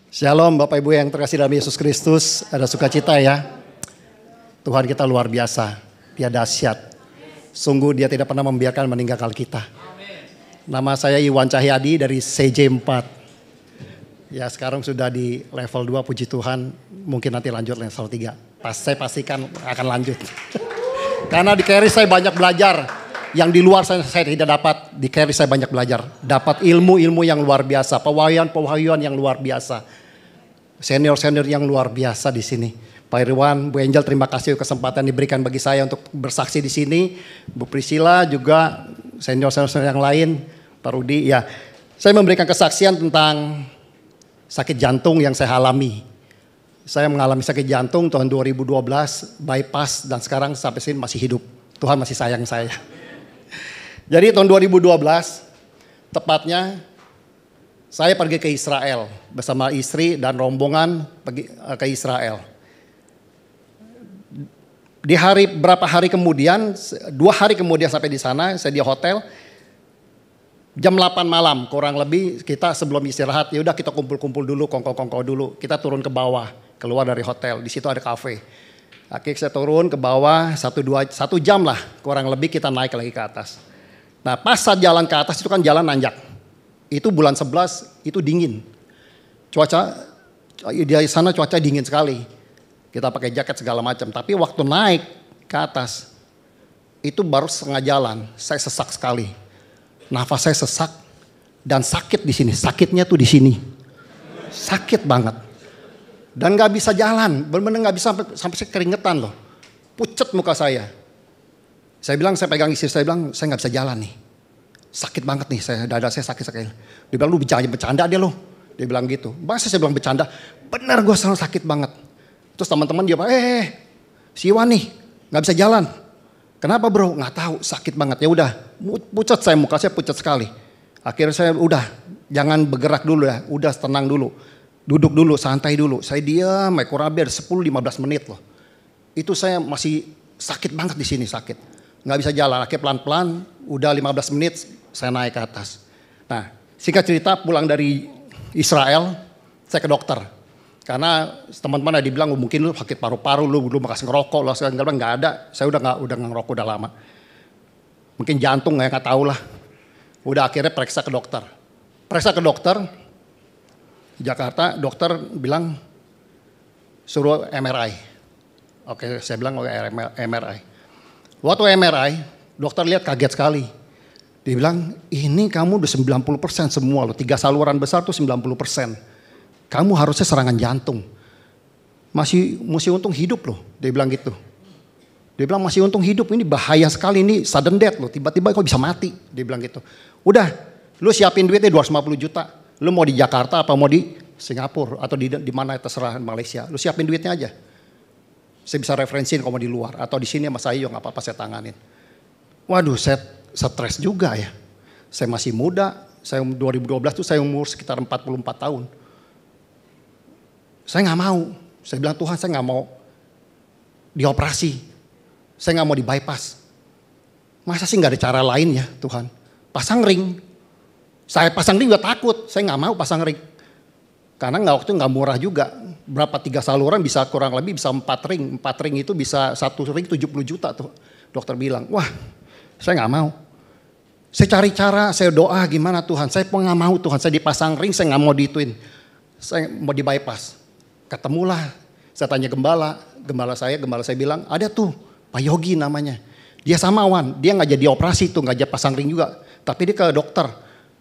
Shalom Bapak Ibu yang terkasih dalam Yesus Kristus. Ada sukacita ya. Tuhan kita luar biasa. Dia dahsyat. Sungguh dia tidak pernah membiarkan meninggalkan kita. Nama saya Iwan Cahyadi dari CJ4. Ya sekarang sudah di level 2, puji Tuhan. Mungkin nanti lanjut level 3. Saya pastikan akan lanjut. Karena di Keri saya banyak belajar. Yang di luar saya tidak dapat, di Keri saya banyak belajar. Dapat ilmu-ilmu yang luar biasa, pewahyuan yang luar biasa. Senior-senior yang luar biasa di sini. Pak Irwan, Bu Angel, terima kasih kesempatan diberikan bagi saya untuk bersaksi di sini. Bu Priscilla juga, senior-senior yang lain, Pak Rudi. Ya, saya memberikan kesaksian tentang sakit jantung yang saya alami. Saya mengalami sakit jantung tahun 2012, bypass, dan sekarang sampai sini masih hidup. Tuhan masih sayang saya. Jadi tahun 2012, tepatnya saya pergi ke Israel bersama istri dan rombongan pergi ke Israel. Di berapa hari kemudian, 2 hari kemudian sampai di sana, saya di hotel. Jam 8 malam kurang lebih kita sebelum istirahat, ya udah kita kumpul-kumpul dulu, kongko-kongko dulu. Kita turun ke bawah, keluar dari hotel, di situ ada kafe. Akhirnya saya turun ke bawah, 1 jam lah kurang lebih kita naik lagi ke atas. Nah pas saat jalan ke atas itu kan jalan nanjak. Itu bulan 11 itu dingin. Cuaca di sana cuaca dingin sekali. Kita pakai jaket segala macam. Tapi waktu naik ke atas itu baru setengah jalan. Saya sesak sekali. Nafas saya sesak dan sakit di sini. Sakitnya tuh di sini. Sakit banget. Dan nggak bisa jalan. Benar-benar nggak bisa sampai saya keringetan loh. Pucet muka saya. Saya bilang, saya pegang istri, saya bilang, saya nggak bisa jalan nih. Sakit banget nih, dada saya sakit sekali. Dia bilang, lu bercanda dia lo. Dia bilang gitu. Masa saya bilang bercanda, benar gue selalu sakit banget. Terus teman-teman dia bilang, si Iwan nih, nggak bisa jalan. Kenapa bro? Nggak tahu, sakit banget. Ya udah, pucat saya, muka saya pucat sekali. Akhirnya saya udah, jangan bergerak dulu ya, udah tenang dulu. Duduk dulu, santai dulu. Saya diam, kurang lebih 10-15 menit loh. Itu saya masih sakit banget di sini, sakit. Nggak bisa jalan, akhirnya pelan-pelan, udah 15 menit saya naik ke atas. Nah, singkat cerita pulang dari Israel, saya ke dokter. Karena teman-teman ada dibilang, mungkin lu sakit paru-paru, lu makasih ngerokok, lu nggak ada. Saya udah ngerokok udah lama. Mungkin jantung nggak tahu lah. Udah akhirnya periksa ke dokter. Periksa ke dokter, Jakarta, dokter bilang suruh MRI. Oke, saya bilang MRI. Waktu MRI, dokter lihat kaget sekali. Dia bilang, ini kamu udah 90% semua loh. 3 saluran besar tuh 90%. Kamu harusnya serangan jantung. Masih untung hidup loh, dia bilang gitu. Dia bilang masih untung hidup, ini bahaya sekali, ini sudden death loh. Tiba-tiba kok bisa mati, dia bilang gitu. Udah, lu siapin duitnya 250 juta. Lu mau di Jakarta apa mau di Singapura atau di mana terserah, Malaysia. Lu siapin duitnya aja. Saya bisa referensiin kalau di luar. Atau di sini sama saya nggak apa-apa saya tanganin. Waduh, saya stres juga ya. Saya masih muda. Saya 2012 tuh saya umur sekitar 44 tahun. Saya nggak mau. Saya bilang Tuhan saya nggak mau dioperasi. Saya nggak mau di bypass. Masa sih nggak ada cara lain ya Tuhan. Pasang ring. Saya pasang ring juga takut. Saya nggak mau pasang ring. Karena waktu itu nggak murah juga. Berapa 3 saluran bisa kurang lebih bisa 4 ring. 4 ring itu bisa 1 ring 70 juta tuh. Dokter bilang, wah saya nggak mau. Saya cari cara, saya doa gimana Tuhan. Saya nggak mau Tuhan, saya dipasang ring, saya nggak mau dituin. Saya mau di bypass. Ketemulah, saya tanya gembala saya bilang, ada tuh Pak Yogi namanya. Dia samawan, dia nggak jadi operasi tuh, nggak jadi pasang ring juga. Tapi dia ke dokter,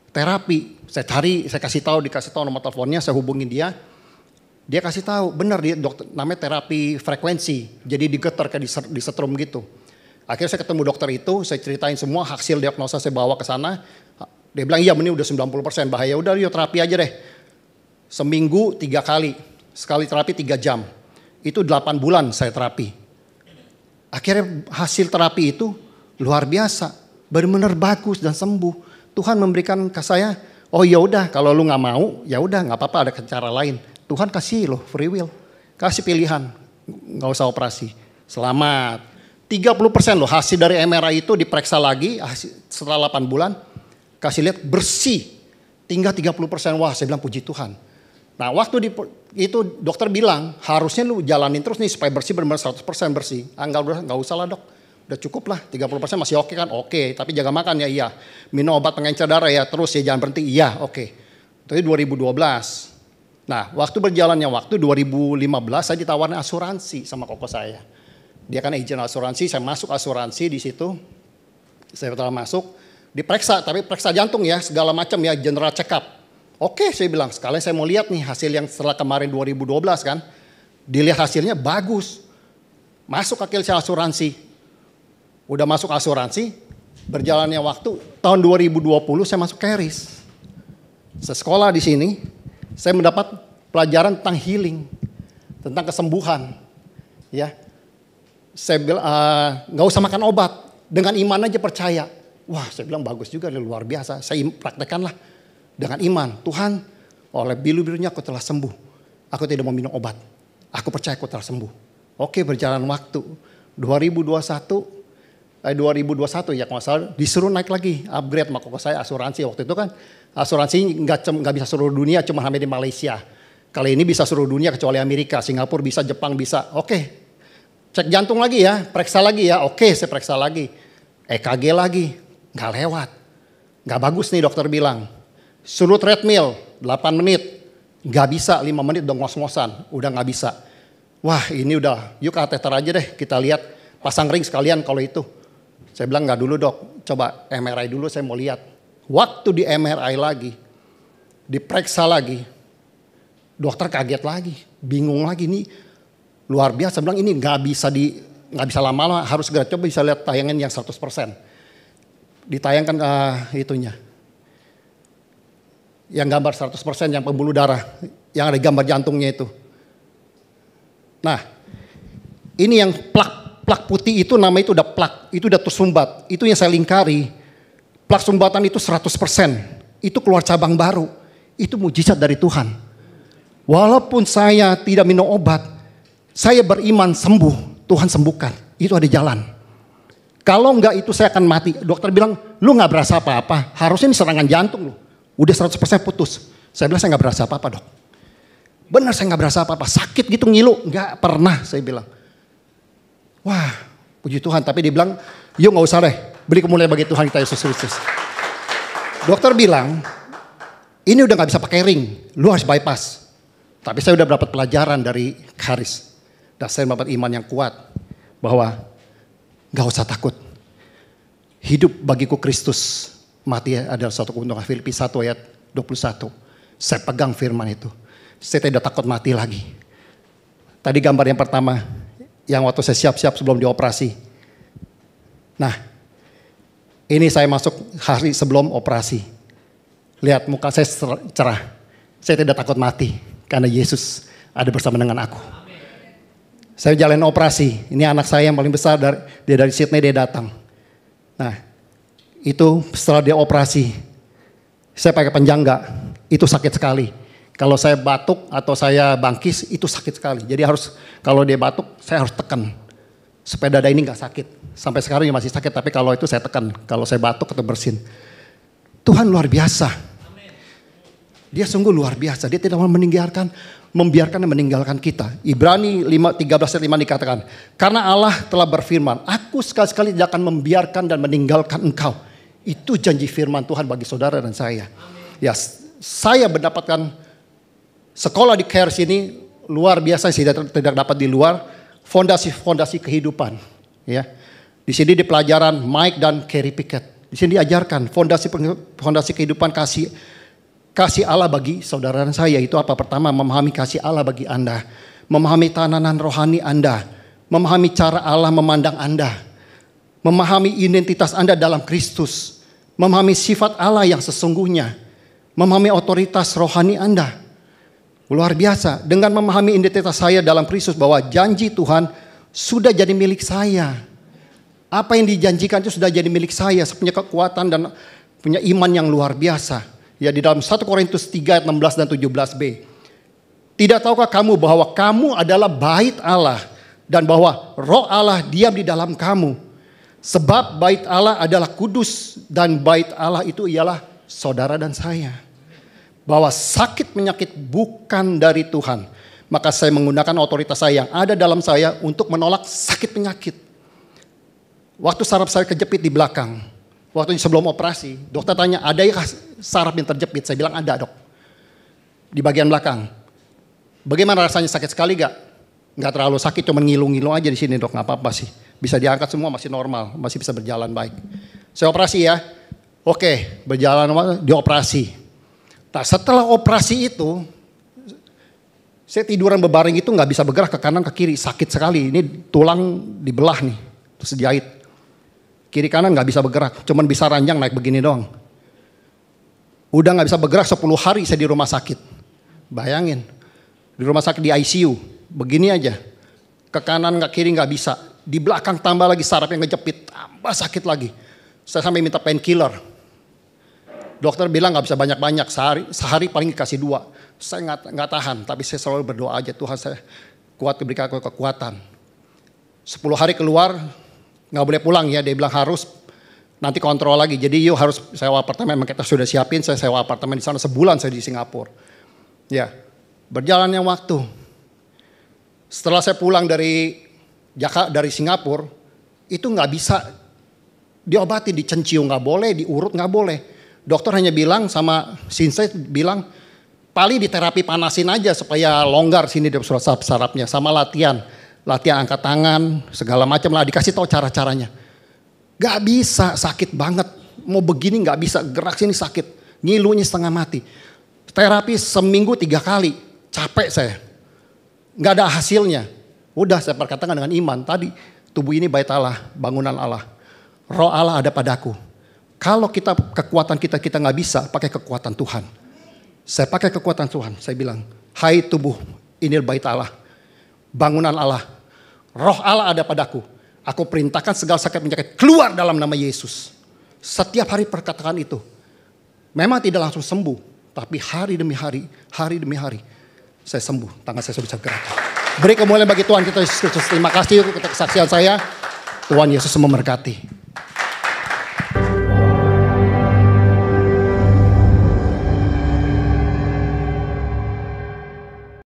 terapi. Saya cari, saya dikasih tahu nomor teleponnya, saya hubungin dia. Dia kasih tahu, benar dia dokter, namanya terapi frekuensi. Jadi digetar kayak di setrum gitu. Akhirnya saya ketemu dokter itu, saya ceritain semua hasil diagnosa saya bawa ke sana. Dia bilang, iya ini udah 90% bahaya, udah yuk terapi aja deh. Seminggu 3 kali, sekali terapi 3 jam. Itu 8 bulan saya terapi. Akhirnya hasil terapi itu luar biasa, benar-benar bagus dan sembuh. Tuhan memberikan ke saya, oh ya udah kalau lu nggak mau, ya udah nggak apa-apa ada cara lain. Tuhan kasih loh free will, kasih pilihan, nggak usah operasi. Selamat. 30% loh hasil dari MRI itu diperiksa lagi setelah 8 bulan, kasih lihat bersih, tinggal 30%. Wah saya bilang puji Tuhan. Nah waktu itu dokter bilang harusnya lu jalanin terus nih supaya bersih benar-benar 100% bersih. Enggak usah lah dok, udah cukup lah 30% masih oke kan? Oke, tapi jaga makan ya iya. Minum obat pengencer darah ya terus ya jangan berhenti iya oke. Itu 2012. Nah waktu berjalannya waktu 2015 saya ditawarin asuransi sama koko saya. Dia kan agent asuransi, saya masuk asuransi di situ. Saya telah masuk, diperiksa tapi periksa jantung ya segala macam ya general check up. Oke saya bilang sekalian saya mau lihat nih hasil yang setelah kemarin 2012 kan. Dilihat hasilnya bagus. Masuk ke asuransi. Udah masuk asuransi, berjalannya waktu tahun 2020 saya masuk Keris. Saya sekolah di sini, saya mendapat pelajaran tentang healing, tentang kesembuhan. Ya, saya bilang nggak usah makan obat, dengan iman aja percaya. Wah, saya bilang bagus juga, luar biasa. Saya praktekkanlah dengan iman. Tuhan, oleh bilu-bilunya aku telah sembuh. Aku tidak mau minum obat. Aku percaya aku telah sembuh. Oke, berjalan waktu 2021 ya kalau salah disuruh naik lagi upgrade sama koko saya asuransi waktu itu kan asuransi nggak bisa seluruh dunia cuma hanya di Malaysia. Kali ini bisa seluruh dunia kecuali Amerika, Singapura bisa, Jepang bisa. Oke, cek jantung lagi ya, periksa lagi ya. Oke, saya periksa lagi, EKG lagi, nggak lewat, nggak bagus nih dokter bilang. Suruh treadmill 8 menit, nggak bisa 5 menit udah ngos-ngosan, udah nggak bisa. Wah ini udah, yuk kateter aja deh kita lihat, pasang ring sekalian kalau itu. Saya bilang nggak dulu dok, coba MRI dulu saya mau lihat. Waktu di MRI lagi, diperiksa lagi, dokter kaget lagi, bingung lagi nih, luar biasa. Bilang ini nggak bisa lama-lama, harus segera coba bisa lihat tayangan yang 100%. Ditayangkan itunya, yang gambar 100% yang pembuluh darah, yang ada gambar jantungnya itu. Nah, ini yang plak putih itu nama itu udah plak, itu udah tersumbat. Itu yang saya lingkari. Plak sumbatan itu 100%. Itu keluar cabang baru. Itu mujizat dari Tuhan. Walaupun saya tidak minum obat, saya beriman sembuh, Tuhan sembuhkan. Itu ada jalan. Kalau enggak itu saya akan mati. Dokter bilang, lu gak berasa apa-apa. Harusnya ini serangan jantung lu. Udah 100% putus. Saya bilang saya gak berasa apa-apa dok. Benar saya gak berasa apa-apa. Sakit gitu ngilu. Gak pernah saya bilang. Wah, puji Tuhan. Tapi dia bilang, yuk gak usah deh. Beri kemuliaan bagi Tuhan kita Yesus Kristus. Dokter bilang, ini udah gak bisa pakai ring. Lu harus bypass. Tapi saya udah dapat pelajaran dari Karis. Dan saya dapat iman yang kuat. Bahwa gak usah takut. Hidup bagiku Kristus. Mati adalah suatu keuntungan. Filipi 1 ayat 21. Saya pegang firman itu. Saya tidak takut mati lagi. Tadi gambar yang pertama. Yang waktu saya siap-siap sebelum dioperasi. Nah, ini saya masuk hari sebelum operasi. Lihat muka saya cerah. Saya tidak takut mati. Karena Yesus ada bersama dengan aku. Saya jalan operasi. Ini anak saya yang paling besar. Dia dari Sydney, dia datang. Nah, itu setelah dia operasi. Saya pakai penjangga. Itu sakit sekali. Kalau saya batuk atau saya bangkis itu sakit sekali. Jadi harus kalau dia batuk saya harus tekan. Supaya dada ini gak sakit. Sampai sekarang masih sakit tapi kalau itu saya tekan. Kalau saya batuk atau bersin. Tuhan luar biasa. Dia sungguh luar biasa. Dia tidak mau membiarkan dan meninggalkan kita. Ibrani 13:5 dikatakan. Karena Allah telah berfirman. Aku sekali-sekali tidak akan membiarkan dan meninggalkan engkau. Itu janji firman Tuhan bagi saudara dan saya. Ya, saya mendapatkan sekolah di Cares ini luar biasa sih, tidak dapat di luar. Fondasi kehidupan. Ya, di sini di pelajaran Mike dan Carrie Pickett. Di sini diajarkan fondasi kehidupan kasih Allah bagi saudara dan saya. Itu apa? Pertama, memahami kasih Allah bagi Anda. Memahami tanaman rohani Anda. Memahami cara Allah memandang Anda. Memahami identitas Anda dalam Kristus. Memahami sifat Allah yang sesungguhnya. Memahami otoritas rohani Anda. Luar biasa. Dengan memahami identitas saya dalam Kristus bahwa janji Tuhan sudah jadi milik saya. Apa yang dijanjikan itu sudah jadi milik saya. Saya punya kekuatan dan punya iman yang luar biasa. Ya di dalam 1 Korintus 3 ayat 16 dan 17b. Tidak tahukah kamu bahwa kamu adalah bait Allah. Dan bahwa roh Allah diam di dalam kamu. Sebab bait Allah adalah kudus. Dan bait Allah itu ialah saudara dan saya. bahwa sakit penyakit bukan dari Tuhan. Maka saya menggunakan otoritas saya yang ada dalam saya untuk menolak sakit penyakit. Waktu saraf saya kejepit di belakang, waktu sebelum operasi, dokter tanya, ada saraf yang terjepit? Saya bilang ada, dok. Di bagian belakang. Bagaimana rasanya, sakit sekali gak? Gak terlalu sakit, cuma ngilu-ngilu aja di sini, dok. Gak apa-apa sih. Bisa diangkat semua, masih normal, masih bisa berjalan baik. Saya operasi ya. Oke, berjalan, dioperasi. Nah, setelah operasi itu, saya tiduran berbaring itu nggak bisa bergerak ke kanan ke kiri, sakit sekali. Ini tulang dibelah nih, terus dijahit. Kiri kanan nggak bisa bergerak, cuman bisa ranjang naik begini doang. Udah nggak bisa bergerak 10 hari saya di rumah sakit. Bayangin, di rumah sakit di ICU, begini aja. Ke kanan ke kiri nggak bisa. Di belakang tambah lagi saraf yang ngejepit, tambah sakit lagi. Saya sampai minta painkiller. Dokter bilang nggak bisa banyak-banyak, sehari paling dikasih 2. Saya nggak tahan, tapi saya selalu berdoa aja, Tuhan saya kuat, berikan aku kekuatan. 10 hari keluar, nggak boleh pulang ya, dia bilang harus nanti kontrol lagi. Jadi yuk harus sewa apartemen, kita sudah siapin, saya sewa apartemen di sana sebulan saya di Singapura. Ya, berjalannya waktu. Setelah saya pulang dari Singapura, itu nggak bisa diobati, dicenciu nggak boleh, diurut nggak boleh. Dokter hanya bilang sama Sinsei bilang, paling di terapi panasin aja supaya longgar sini di sarafnya. Sama latihan angkat tangan, segala macam lah. Dikasih tahu cara-caranya. Gak bisa, sakit banget. Mau begini gak bisa, gerak sini sakit. Ngilunya setengah mati. Terapi seminggu 3 kali, capek saya. Gak ada hasilnya. Udah saya perkatakan dengan iman. Tadi tubuh ini bait Allah, bangunan Allah. Roh Allah ada padaku. Kalau kekuatan kita gak bisa, pakai kekuatan Tuhan. Saya pakai kekuatan Tuhan, saya bilang, hai tubuh, ini bait Allah, bangunan Allah, roh Allah ada padaku. Aku perintahkan segala sakit penyakit keluar dalam nama Yesus. Setiap hari perkataan itu. Memang tidak langsung sembuh, tapi hari demi hari saya sembuh, tangan saya sudah bisa gerak. Beri kemuliaan bagi Tuhan kita Yesus Kristus. Terima kasih untuk kesaksian saya. Tuhan Yesus memberkati.